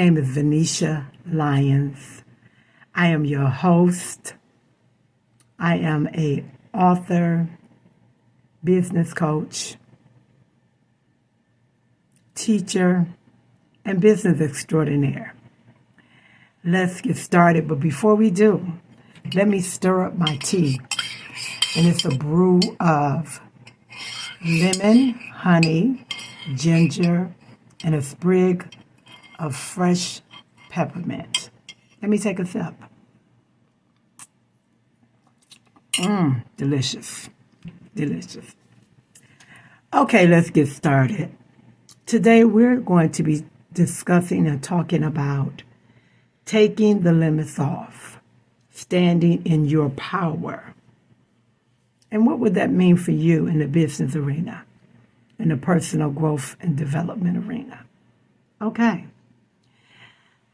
My name is Venetia Lyons. I am your host. I am a author, business coach, teacher, and business extraordinaire. Let's get started, but before we do, let me stir up my tea. And it's a brew of lemon, honey, ginger, and a sprig of fresh peppermint. Let me take a sip. Delicious. Delicious. Okay, let's get started. Today we're going to be discussing and talking about taking the limits off, standing in your power. And what would that mean for you in the business arena, in the personal growth and development arena? Okay.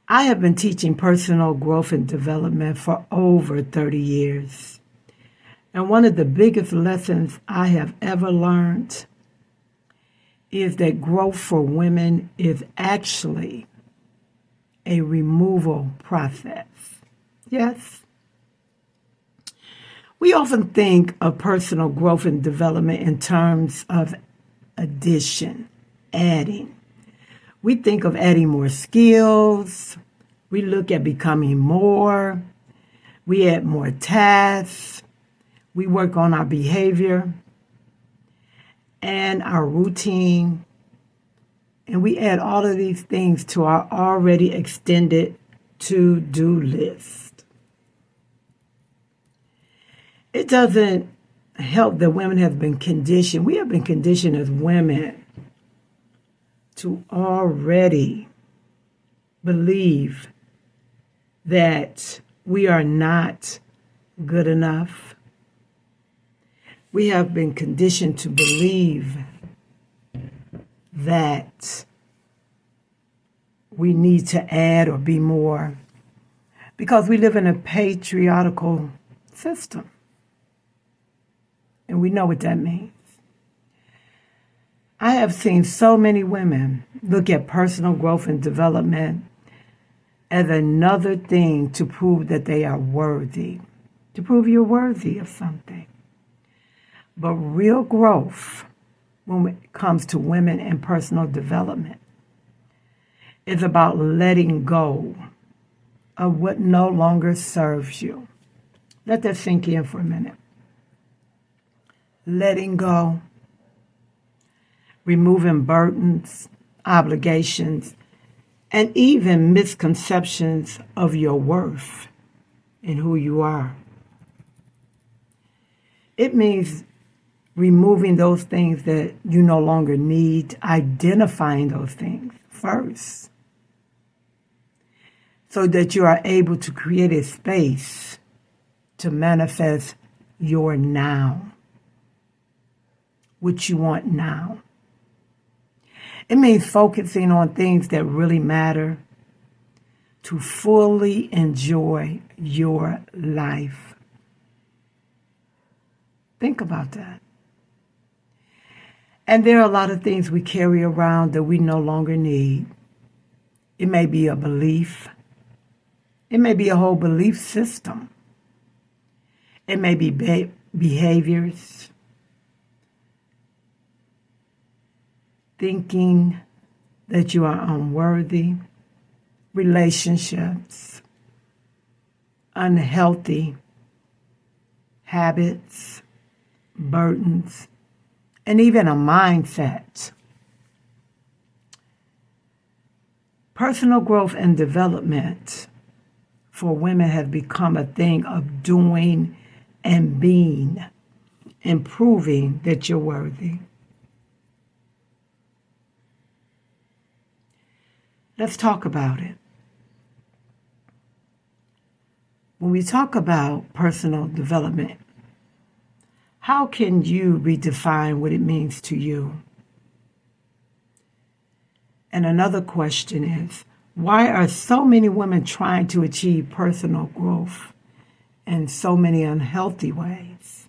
I have been teaching personal growth and development for over 30 years. And one of the biggest lessons I have ever learned is that growth for women is actually a removal process. Yes. We often think of personal growth and development in terms of addition, adding. We think of adding more skills. We look at becoming more. We add more tasks. We work on our behavior and our routine. And we add all of these things to our already extended to-do list. It doesn't help that women have been conditioned. We have been conditioned as women to already believe that we are not good enough. We have been conditioned to believe that we need to add or be more because we live in a patriarchal system. And we know what that means. I have seen so many women look at personal growth and development as another thing to prove that they are worthy, to prove you're worthy of something. But real growth, when it comes to women and personal development, is about letting go of what no longer serves you. Let that sink in for a minute. Letting go. Removing burdens, obligations, and even misconceptions of your worth and who you are. It means removing those things that you no longer need, identifying those things first, so that you are able to create a space to manifest your now, what you want now. It means focusing on things that really matter to fully enjoy your life. Think about that. And there are a lot of things we carry around that we no longer need. It may be a belief. It may be a whole belief system. It may be behaviors. Thinking that you are unworthy, relationships, unhealthy habits, burdens, and even a mindset. Personal growth and development for women has become a thing of doing and being, and proving that you're worthy. Let's talk about it. When we talk about personal development, how can you redefine what it means to you? And another question is, why are so many women trying to achieve personal growth in so many unhealthy ways?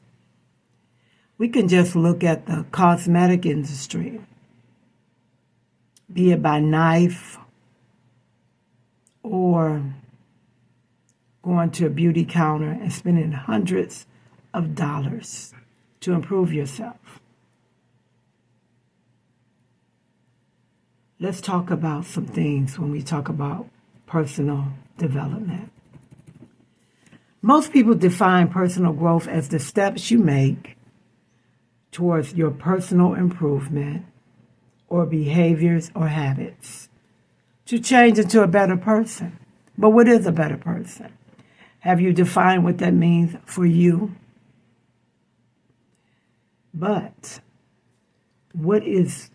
We can just look at the cosmetic industry, be it by knife or going to a beauty counter and spending hundreds of dollars to improve yourself. Let's talk about some things when we talk about personal development. Most people define personal growth as the steps you make towards your personal improvement or behaviors or habits to change into a better person. But what is a better person? Have you defined what that means for you? But what is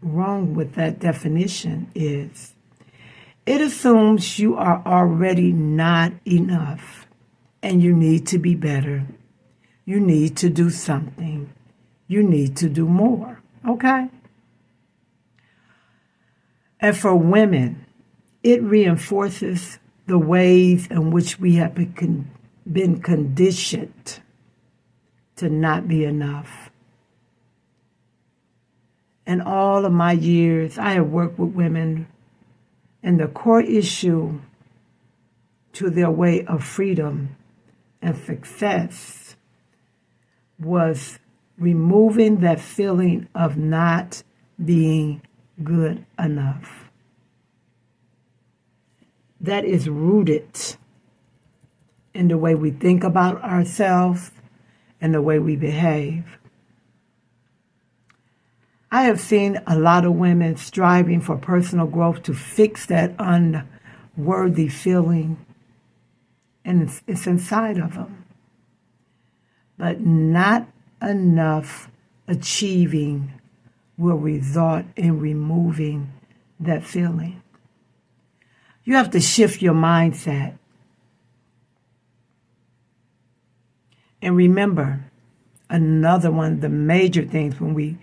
wrong with that definition is it assumes you are already not enough and you need to be better. You need to do something. You need to do more. Okay? And for women, it reinforces the ways in which we have been conditioned to not be enough. In all of my years, I have worked with women, and the core issue to their way of freedom and success was removing that feeling of not being good enough. That is rooted in the way we think about ourselves and the way we behave. I have seen a lot of women striving for personal growth to fix that unworthy feeling, and it's inside of them. But not enough achieving will result in removing that feeling. You have to shift your mindset. And remember, another one of the major things when we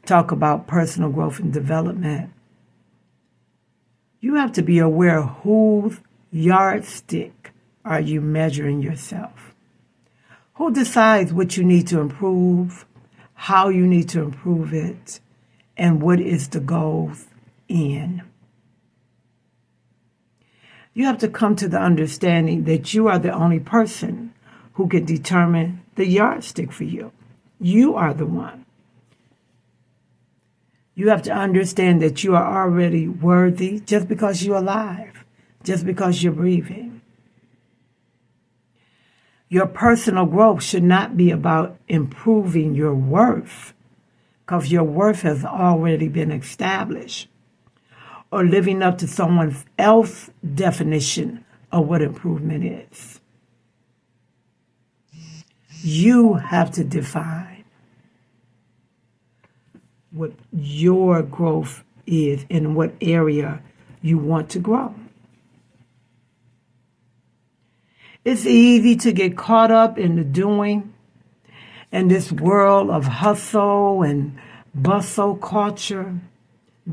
talk about personal growth and development, you have to be aware of whose yardstick are you measuring yourself. Who decides what you need to improve, how you need to improve it, and what is the goal in? You have to come to the understanding that you are the only person who can determine the yardstick for you. You are the one. You have to understand that you are already worthy just because you're alive, just because you're breathing. Your personal growth should not be about improving your worth, because your worth has already been established, or living up to someone else's definition of what improvement is. You have to define what your growth is and what area you want to grow. It's easy to get caught up in the doing and this world of hustle and bustle culture,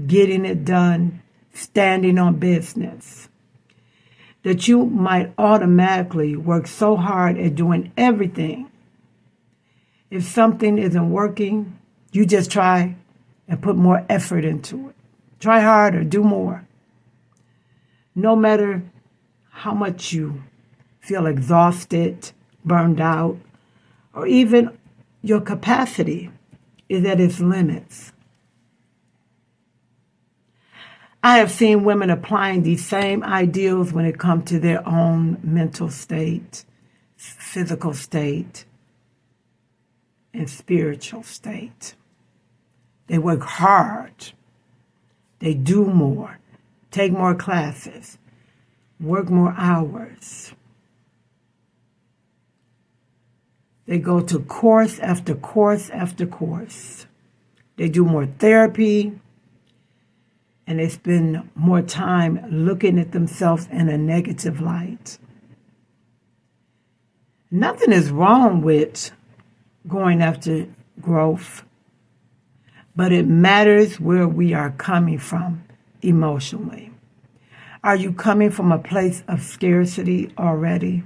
getting it done, standing on business, that you might automatically work so hard at doing everything. If something isn't working, you just try and put more effort into it. Try harder, do more. No matter how much you feel exhausted, burned out, or even your capacity is at its limits. I have seen women applying these same ideals when it comes to their own mental state, physical state, and spiritual state. They work hard. They do more, take more classes, work more hours. They go to course after course after course. They do more therapy, and they spend more time looking at themselves in a negative light. Nothing is wrong with going after growth, but it matters where we are coming from emotionally. Are you coming from a place of scarcity already?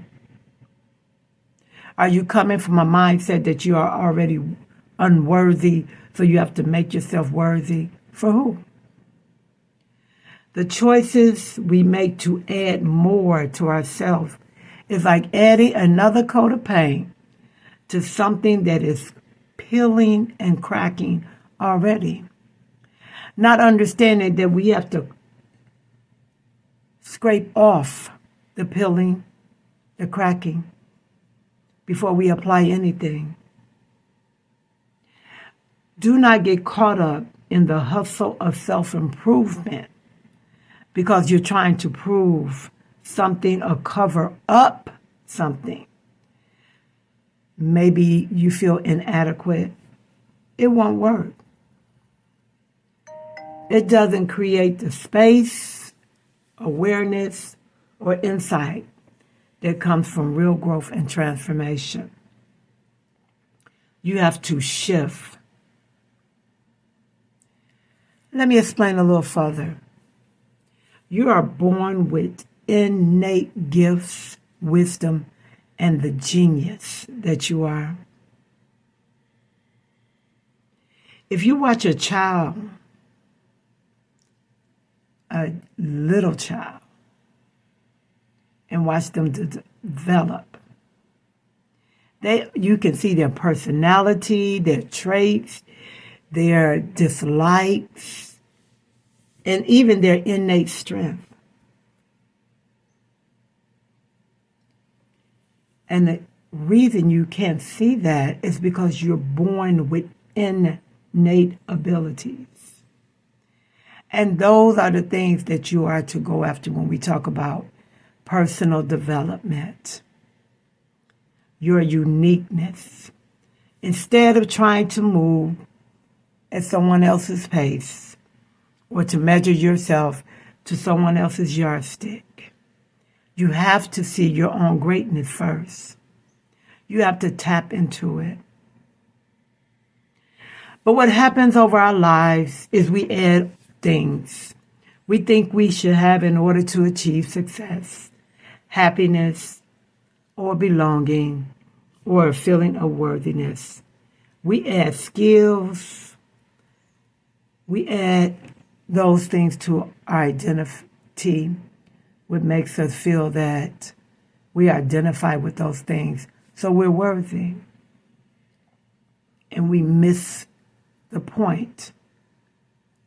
Are you coming from a mindset that you are already unworthy, so you have to make yourself worthy? For who? The choices we make to add more to ourselves is like adding another coat of paint to something that is peeling and cracking already. Not understanding that we have to scrape off the peeling, the cracking, before we apply anything. Do not get caught up in the hustle of self-improvement because you're trying to prove something or cover up something. Maybe you feel inadequate. It won't work. It doesn't create the space, awareness, or insight that comes from real growth and transformation. You have to shift. Let me explain a little further. You are born with innate gifts, wisdom, and the genius that you are. If you watch a child, a little child, and watch them develop, you can see their personality, their traits, their dislikes, and even their innate strength. And the reason you can't see that is because you're born with innate abilities. And those are the things that you are to go after when we talk about personal development. Your uniqueness. Instead of trying to move at someone else's pace or to measure yourself to someone else's yardstick, you have to see your own greatness first. You have to tap into it. But what happens over our lives is we add things we think we should have in order to achieve success, happiness, or belonging, or a feeling of worthiness. We add skills. We add those things to our identity, which makes us feel that we identify with those things, so we're worthy. And we miss the point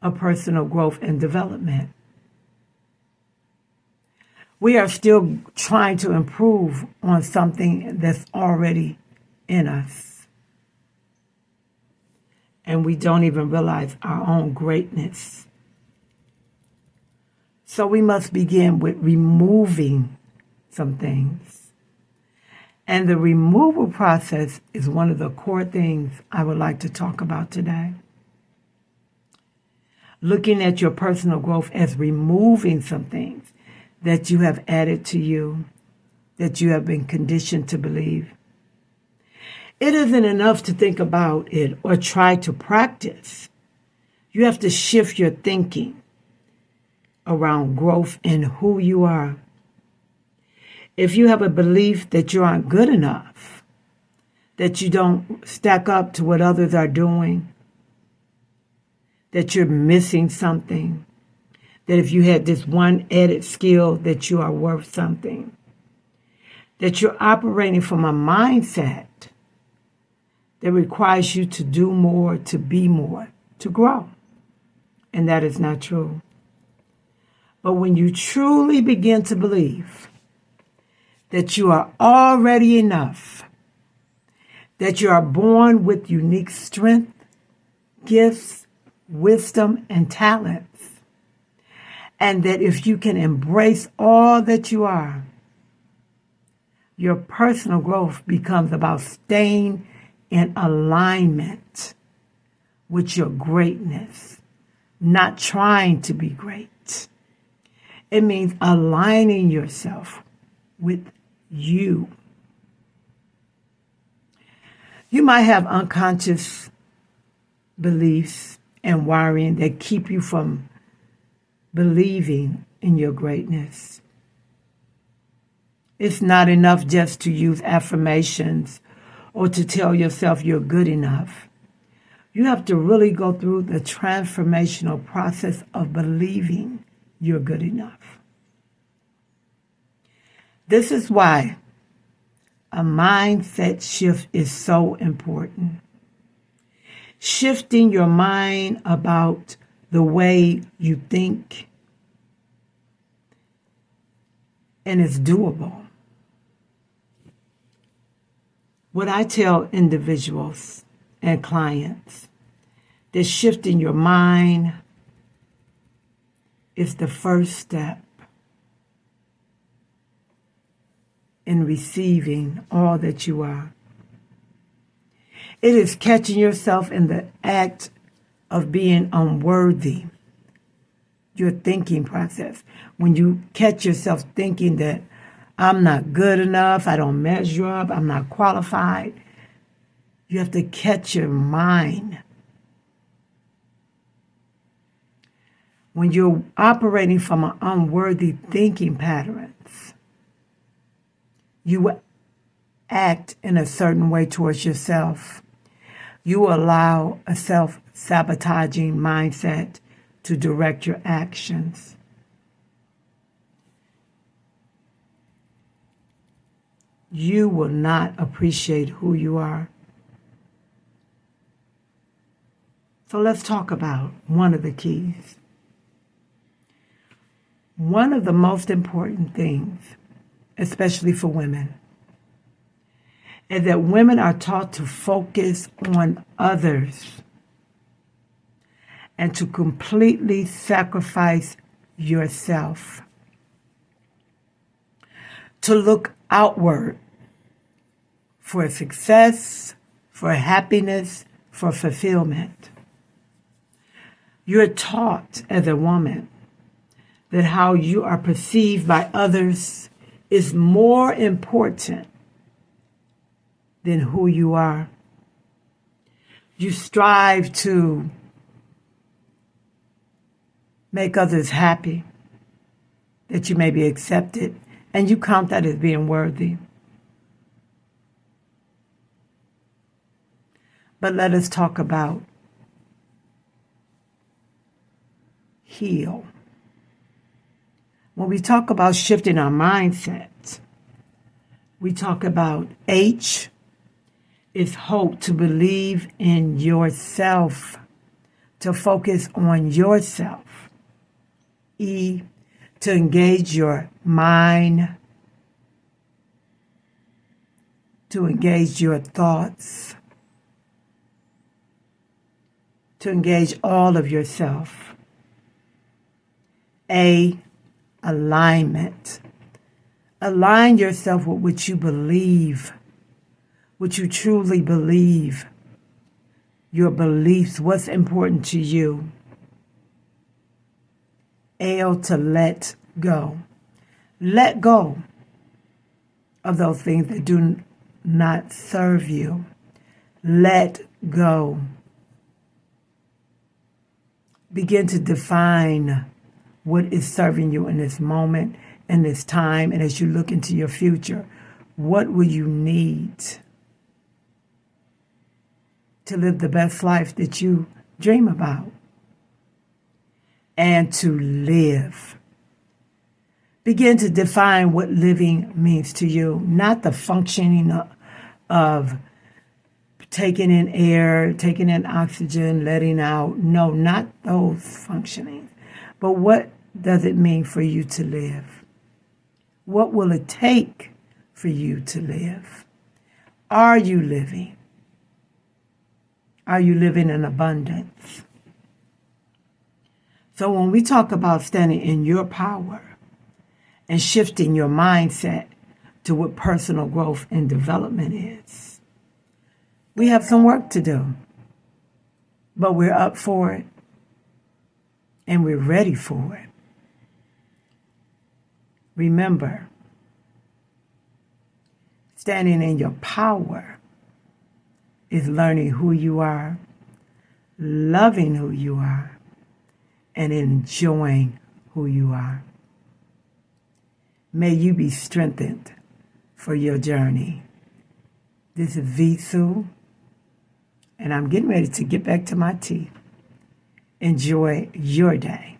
of personal growth and development. We are still trying to improve on something that's already in us. And we don't even realize our own greatness. So we must begin with removing some things. And the removal process is one of the core things I would like to talk about today. Looking at your personal growth as removing some things that you have added to you, that you have been conditioned to believe. It isn't enough to think about it or try to practice. You have to shift your thinking around growth and who you are. If you have a belief that you aren't good enough, that you don't stack up to what others are doing, that you're missing something, that if you had this one added skill that you are worth something, that you're operating from a mindset that requires you to do more, to be more, to grow. And that is not true. But when you truly begin to believe that you are already enough, that you are born with unique strength, gifts, wisdom, and talents, and that if you can embrace all that you are, your personal growth becomes about staying in alignment with your greatness, not trying to be great. It means aligning yourself with you. You might have unconscious beliefs and wiring that keep you from believing in your greatness. It's not enough just to use affirmations or to tell yourself you're good enough. You have to really go through the transformational process of believing you're good enough. This is why a mindset shift is so important. Shifting your mind about the way you think, and it's doable. What I tell individuals and clients, that shifting your mind is the first step in receiving all that you are. It is catching yourself in the act of being unworthy. Your thinking process. When you catch yourself thinking that I'm not good enough, I don't measure up, I'm not qualified, you have to catch your mind. When you're operating from an unworthy thinking patterns, you act in a certain way towards yourself. You allow a self-sabotaging mindset to direct your actions. You will not appreciate who you are. So let's talk about one of the keys. One of the most important things, especially for women, is that women are taught to focus on others and to completely sacrifice yourself. To look outward for success, for happiness, for fulfillment. You're taught as a woman that how you are perceived by others is more important than who you are. You strive to make others happy, that you may be accepted, and you count that as being worthy. But let us talk about heal. When we talk about shifting our mindset, we talk about H is hope, to believe in yourself, to focus on yourself. E, to engage your mind, to engage your thoughts, to engage all of yourself. A, alignment. Align yourself with what you believe, what you truly believe, your beliefs, what's important to you. L, to let go. Let go of those things that do not serve you. Let go. Begin to define what is serving you in this moment, in this time, and as you look into your future. What will you need to live the best life that you dream about? And to live. Begin to define what living means to you, not the functioning of taking in air, taking in oxygen, letting out. No, not those functionings. But what does it mean for you to live? What will it take for you to live? Are you living? Are you living in abundance? So when we talk about standing in your power and shifting your mindset to what personal growth and development is, we have some work to do, but we're up for it and we're ready for it. Remember, standing in your power is learning who you are, loving who you are, and enjoying who you are. May you be strengthened for your journey. This is Visu, and I'm getting ready to get back to my tea. Enjoy your day.